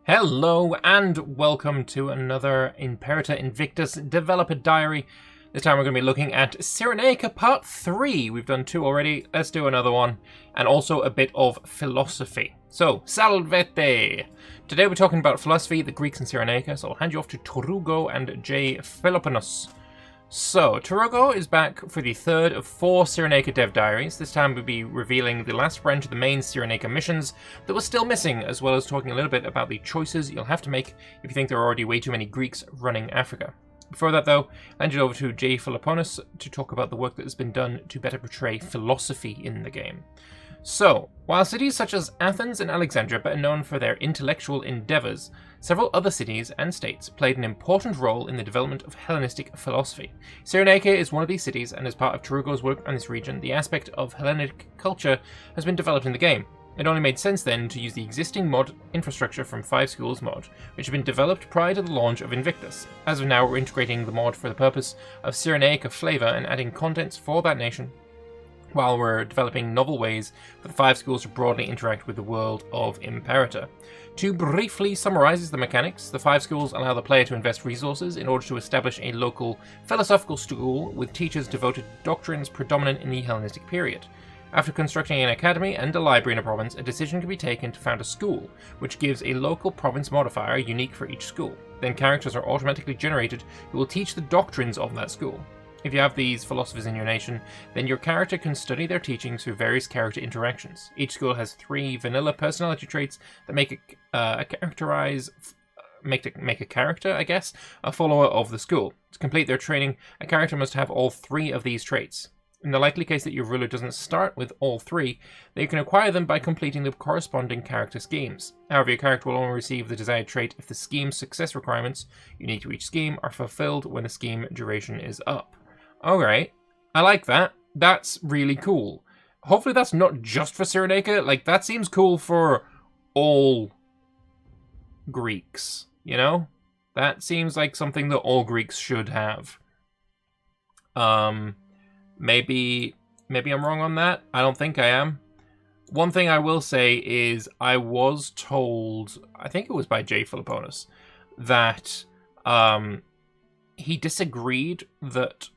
Hello and welcome to another Imperator Invictus developer diary. This time we're going to be looking at Cyrenaic Part 3. We've done 2 already, let's do another one. And also a bit of philosophy. So, salvete! Today we're talking about philosophy, the Greeks and Cyrenaica, so I'll hand you off to Torugo and J. Philoponus. So, Torugo is back for the third of 4 Cyrenaica dev diaries. This time we'll be revealing the last branch of the main Cyrenaica missions that were still missing, as well as talking a little bit about the choices you'll have to make if you think there are already way too many Greeks running Africa. Before that though, I'll hand it over to J. Philoponus to talk about the work that has been done to better portray philosophy in the game. So, while cities such as Athens and Alexandria are better known for their intellectual endeavours, several other cities and states played an important role in the development of Hellenistic philosophy. Cyrenaica is one of these cities, and as part of Torugo's work on this region, the aspect of Hellenic culture has been developed in the game. It only made sense then to use the existing mod infrastructure from 5 Schools mod, which had been developed prior to the launch of Invictus. As of now, we're integrating the mod for the purpose of Cyrenaica flavour and adding contents for that nation, while we're developing novel ways for the 5 schools to broadly interact with the world of Imperator. To briefly summarise the mechanics, the 5 schools allow the player to invest resources in order to establish a local philosophical school with teachers devoted to doctrines predominant in the Hellenistic period. After constructing an academy and a library in a province, a decision can be taken to found a school, which gives a local province modifier unique for each school. Then characters are automatically generated who will teach the doctrines of that school. If you have these philosophers in your nation, then your character can study their teachings through various character interactions. Each school has 3 vanilla personality traits that make a character, I guess, a follower of the school. To complete their training, a character must have all 3 of these traits. In the likely case that your ruler doesn't start with all 3, then you can acquire them by completing the corresponding character schemes. However, your character will only receive the desired trait if the scheme's success requirements, unique to each scheme, are fulfilled when the scheme duration is up. Alright, I like that. That's really cool. Hopefully that's not just for Cyrenaica. Like, that seems cool for all Greeks, you know? That seems like something that all Greeks should have. Maybe I'm wrong on that. I don't think I am. One thing I will say is I was told, I think it was by J. Philoponus, that he disagreed that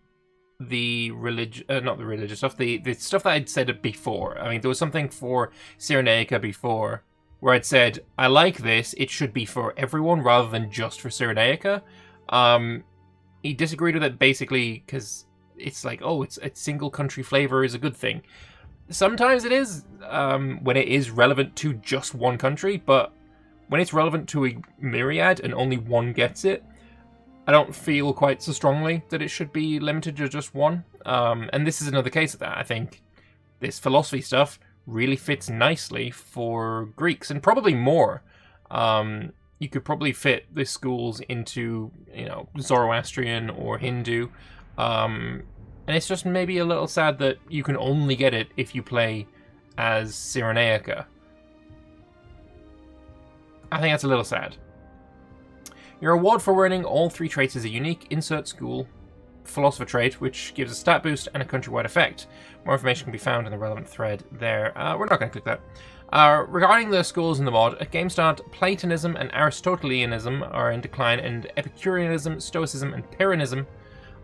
the not the religious stuff, the stuff that I'd said before. I mean, there was something for Cyrenaica before where I'd said, I like this, it should be for everyone rather than just for Cyrenaica. He disagreed with it basically because it's like, oh, it's a single country flavor is a good thing. Sometimes it is, when it is relevant to just one country, but when it's relevant to a myriad and only one gets it, I don't feel quite so strongly that it should be limited to just one. And this is another case of that. I think this philosophy stuff really fits nicely for Greeks, and probably more. You could probably fit the schools into, Zoroastrian or Hindu. And it's just maybe a little sad that you can only get it if you play as Cyrenaica. I think that's a little sad. Your reward for learning all 3 traits is a unique insert school philosopher trait, which gives a stat boost and a countrywide effect. More information can be found in the relevant thread there. We're not going to click that. Regarding the schools in the mod, at game start, Platonism and Aristotelianism are in decline, and Epicureanism, Stoicism, and Pyrrhonism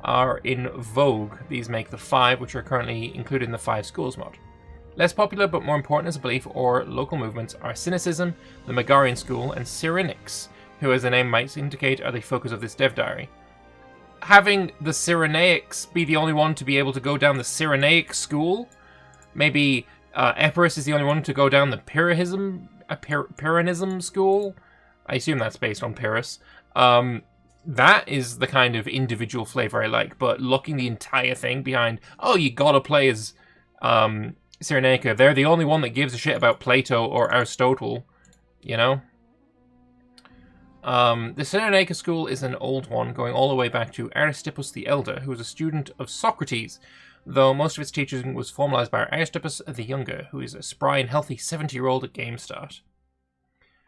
are in vogue. These make the 5, which are currently included in the 5 schools mod. Less popular but more important as a belief or local movements are Cynicism, the Megarian school, and Cyrenaics, who, as the name might indicate, are the focus of this dev diary. Having the Cyrenaics be the only one to be able to go down the Cyrenaic school, maybe Epirus is the only one to go down the Pyrrhonism school. I assume that's based on Pyrrhus. That is the kind of individual flavor I like, but looking the entire thing behind, oh, you gotta play as Cyrenaica. They're the only one that gives a shit about Plato or Aristotle, you know? The Cyrenaica school is an old one, going all the way back to Aristippus the Elder, who was a student of Socrates, though most of its teaching was formalized by Aristippus the Younger, who is a spry and healthy 70-year-old at game start.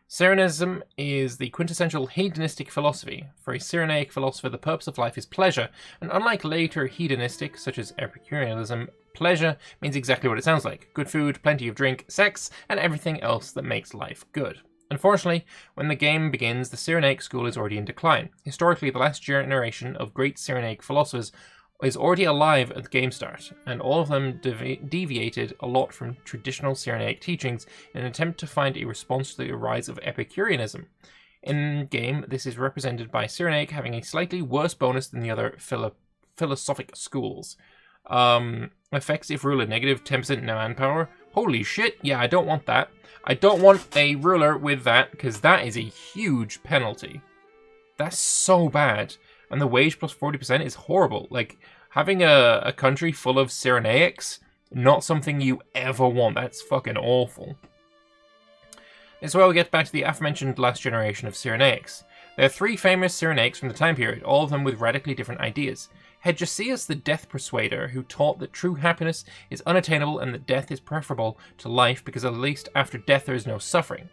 Cyrenaism is the quintessential hedonistic philosophy. For a Cyrenaic philosopher, the purpose of life is pleasure, and unlike later hedonistic, such as Epicureanism, pleasure means exactly what it sounds like: good food, plenty of drink, sex, and everything else that makes life good. Unfortunately, when the game begins, the Cyrenaic school is already in decline. Historically, the last generation of great Cyrenaic philosophers is already alive at the game start, and all of them deviated a lot from traditional Cyrenaic teachings in an attempt to find a response to the rise of Epicureanism. In-game, this is represented by Cyrenaic having a slightly worse bonus than the other philosophic schools. Effects if ruler negative 10% manpower. Holy shit, yeah, I don't want that. I don't want a ruler with that, because that is a huge penalty. That's so bad. And the wage plus 40% is horrible. Like, having a country full of Cyrenaics, not something you ever want. That's fucking awful. This is where we get back to the aforementioned last generation of Cyrenaics. There are three famous Cyrenaics from the time period, all of them with radically different ideas. Hegesias the Death Persuader, who taught that true happiness is unattainable and that death is preferable to life because at least after death there is no suffering.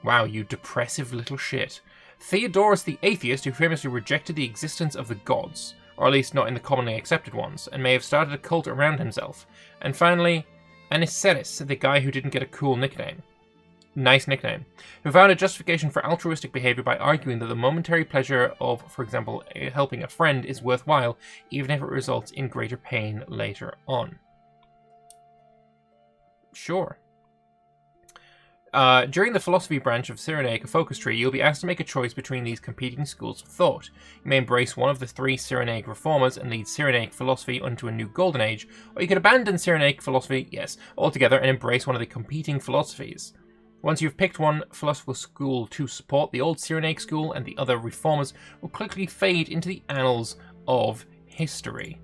Wow, you depressive little shit. Theodorus the Atheist, who famously rejected the existence of the gods, or at least not in the commonly accepted ones, and may have started a cult around himself. And finally, Anicetus, the guy who didn't get a cool nickname. Nice nickname. Who found a justification for altruistic behavior by arguing that the momentary pleasure of, for example, helping a friend is worthwhile, even if it results in greater pain later on. Sure. During the philosophy branch of Cyrenaic, a focus tree, you'll be asked to make a choice between these competing schools of thought. You may embrace one of the three Cyrenaic reformers and lead Cyrenaic philosophy onto a new golden age, or you could abandon Cyrenaic philosophy, yes, altogether, and embrace one of the competing philosophies. Once you've picked one philosophical school to support, the old Cyrenaic school and the other reformers will quickly fade into the annals of history.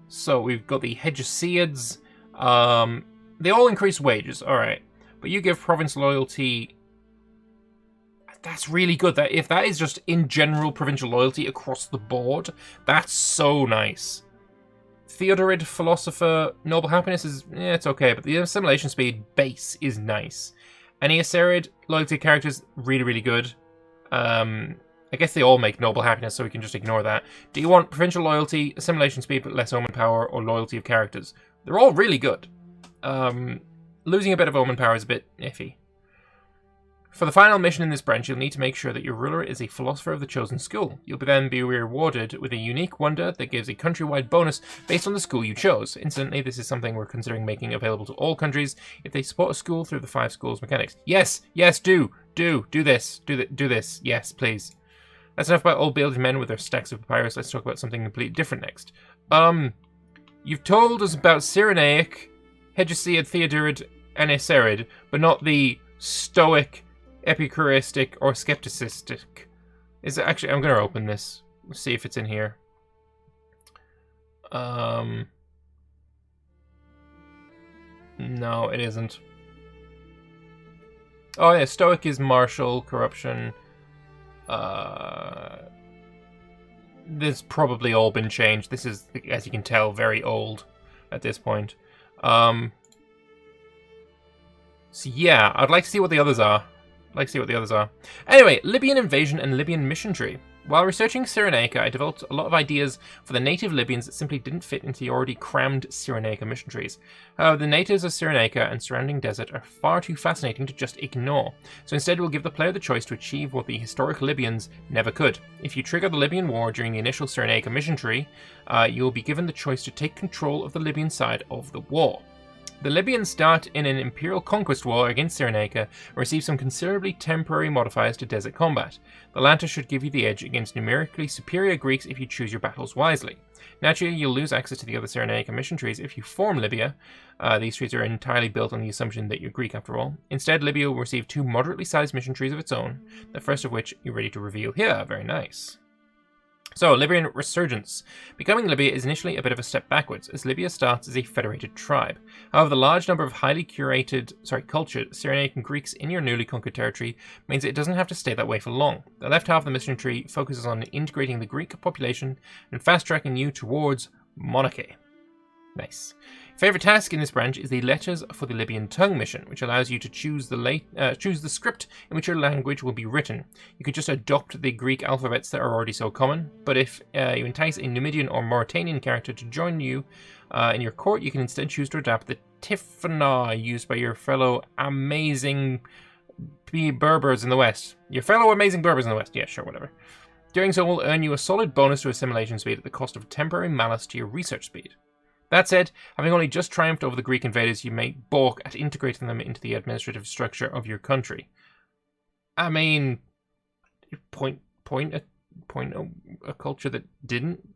So we've got the Hegesiads. They all increase wages, alright. But you give province loyalty. That's really good. That if that is just in general provincial loyalty across the board, that's so nice. Theodorid Philosopher, Noble Happiness is, it's okay, but the assimilation speed base is nice. Anicerid, loyalty characters, really, really good. I guess they all make Noble Happiness, so we can just ignore that. Do you want provincial loyalty, assimilation speed but less omen power, or loyalty of characters? They're all really good. Losing a bit of omen power is a bit iffy. For the final mission in this branch, you'll need to make sure that your ruler is a philosopher of the chosen school. You'll then be rewarded with a unique wonder that gives a countrywide bonus based on the school you chose. Incidentally, this is something we're considering making available to all countries if they support a school through the 5 schools mechanics. Yes, do this. Yes, please. That's enough about old building men with their stacks of papyrus. Let's talk about something completely different next. You've told us about Cyrenaic, Hegesiad, Theodorid, and Anicerid, but not the Stoic, Epicureistic, or Skepticistic. Is it actually? I'm going to open this. Let's see if it's in here. No, it isn't. Oh yeah, Stoic is martial, corruption. This probably all been changed. This is, as you can tell, very old at this point. So yeah, I'd like to see what the others are. Anyway, Libyan invasion and Libyan mission tree. While researching Cyrenaica, I developed a lot of ideas for the native Libyans that simply didn't fit into the already crammed Cyrenaica mission trees. However, the natives of Cyrenaica and surrounding desert are far too fascinating to just ignore, so instead we'll give the player the choice to achieve what the historic Libyans never could. If you trigger the Libyan War during the initial Cyrenaica mission tree, you'll be given the choice to take control of the Libyan side of the war. The Libyans start in an imperial conquest war against Cyrenaica and receive some considerably temporary modifiers to desert combat. The latter should give you the edge against numerically superior Greeks if you choose your battles wisely. Naturally, you'll lose access to the other Cyrenaica mission trees if you form Libya. These trees are entirely built on the assumption that you're Greek after all. Instead, Libya will receive 2 moderately sized mission trees of its own, the first of which you're ready to reveal here. Very nice. So, Libyan resurgence. Becoming Libya is initially a bit of a step backwards, as Libya starts as a federated tribe. However, the large number of highly cultured Cyrenaican Greeks in your newly conquered territory means that it doesn't have to stay that way for long. The left half of the mission tree focuses on integrating the Greek population and fast-tracking you towards monarchy. Nice. Favorite task in this branch is the Letters for the Libyan Tongue mission, which allows you to choose the script in which your language will be written. You could just adopt the Greek alphabets that are already so common, but if you entice a Numidian or Mauritanian character to join you in your court, you can instead choose to adapt the Tifana used by your fellow amazing be Berbers in the West. Your fellow amazing Berbers in the West. Yeah, sure, whatever. Doing so will earn you a solid bonus to assimilation speed at the cost of temporary malice to your research speed. That said, having only just triumphed over the Greek invaders, you may balk at integrating them into the administrative structure of your country. I mean, point a culture that didn't,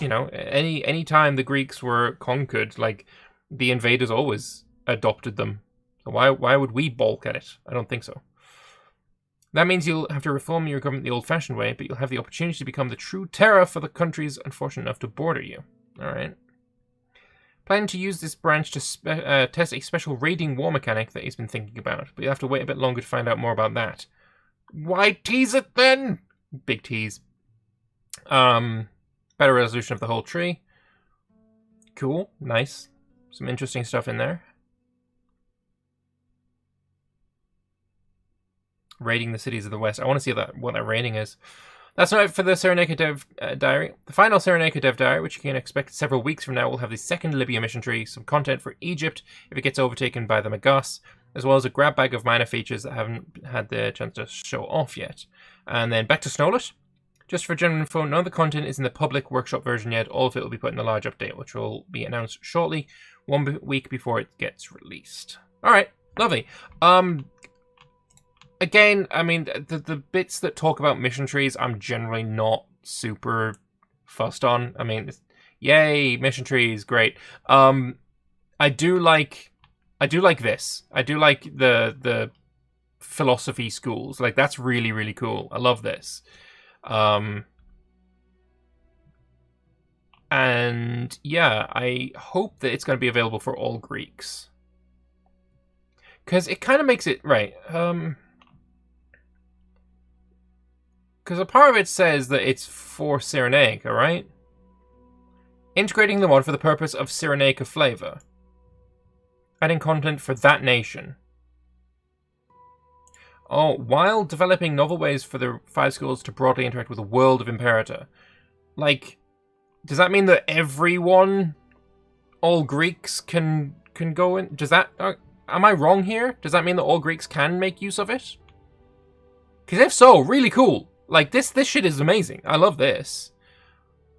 you know, any time the Greeks were conquered, like, the invaders always adopted them. So why would we balk at it? I don't think so. That means you'll have to reform your government the old-fashioned way, but you'll have the opportunity to become the true terror for the countries unfortunate enough to border you. Alright. Plan to use this branch to test a special raiding war mechanic that he's been thinking about, but you'll have to wait a bit longer to find out more about that. Why tease it then? Big tease. Better resolution of the whole tree. Cool. Nice. Some interesting stuff in there. Raiding the cities of the West. I want to see what that raiding is. That's not it for the Cyrenaic Dev Diary. The final Cyrenaic Dev Diary, which you can expect several weeks from now, will have the second Libya mission tree, some content for Egypt if it gets overtaken by the Magos, as well as a grab bag of minor features that haven't had the chance to show off yet. And then back to Snowlet. Just for general info, none of the content is in the public workshop version yet. All of it will be put in the large update, which will be announced shortly, 1 week before it gets released. Alright, lovely. Again, I mean, the bits that talk about mission trees, I'm generally not super fussed on. I mean, yay, mission trees, great. I do like this. I do like the philosophy schools. Like, that's really, really cool. I love this. And yeah, I hope that it's going to be available for all Greeks. Because it kind of makes it, right, because a part of it says that it's for Cyrenaic, alright? Integrating the mod for the purpose of Cyrenaic flavor. Adding content for that nation. Oh, while developing novel ways for the 5 schools to broadly interact with the world of Imperator. Like, does that mean that everyone, all Greeks, can go in? Does that, am I wrong here? Does that mean that all Greeks can make use of it? Because if so, really cool. Like, this shit is amazing. I love this.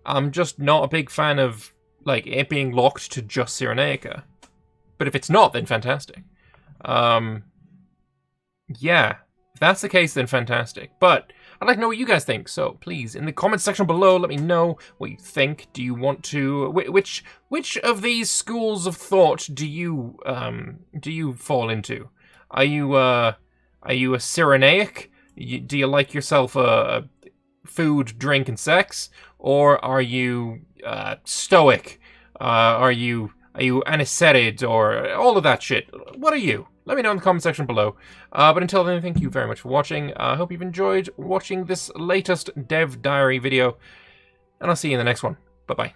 I'm just not a big fan of, like, it being locked to just Cyrenaica. But if it's not, then fantastic. Yeah. If that's the case, then fantastic. But I'd like to know what you guys think. So please, in the comments section below, let me know what you think. Do you want to... Which of these schools of thought do you fall into? Are you a Cyrenaic? Do you like yourself food, drink, and sex, or are you stoic? Are you anisected, or all of that shit? What are you? Let me know in the comment section below. But until then, thank you very much for watching. I hope you've enjoyed watching this latest Dev Diary video, and I'll see you in the next one. Bye bye.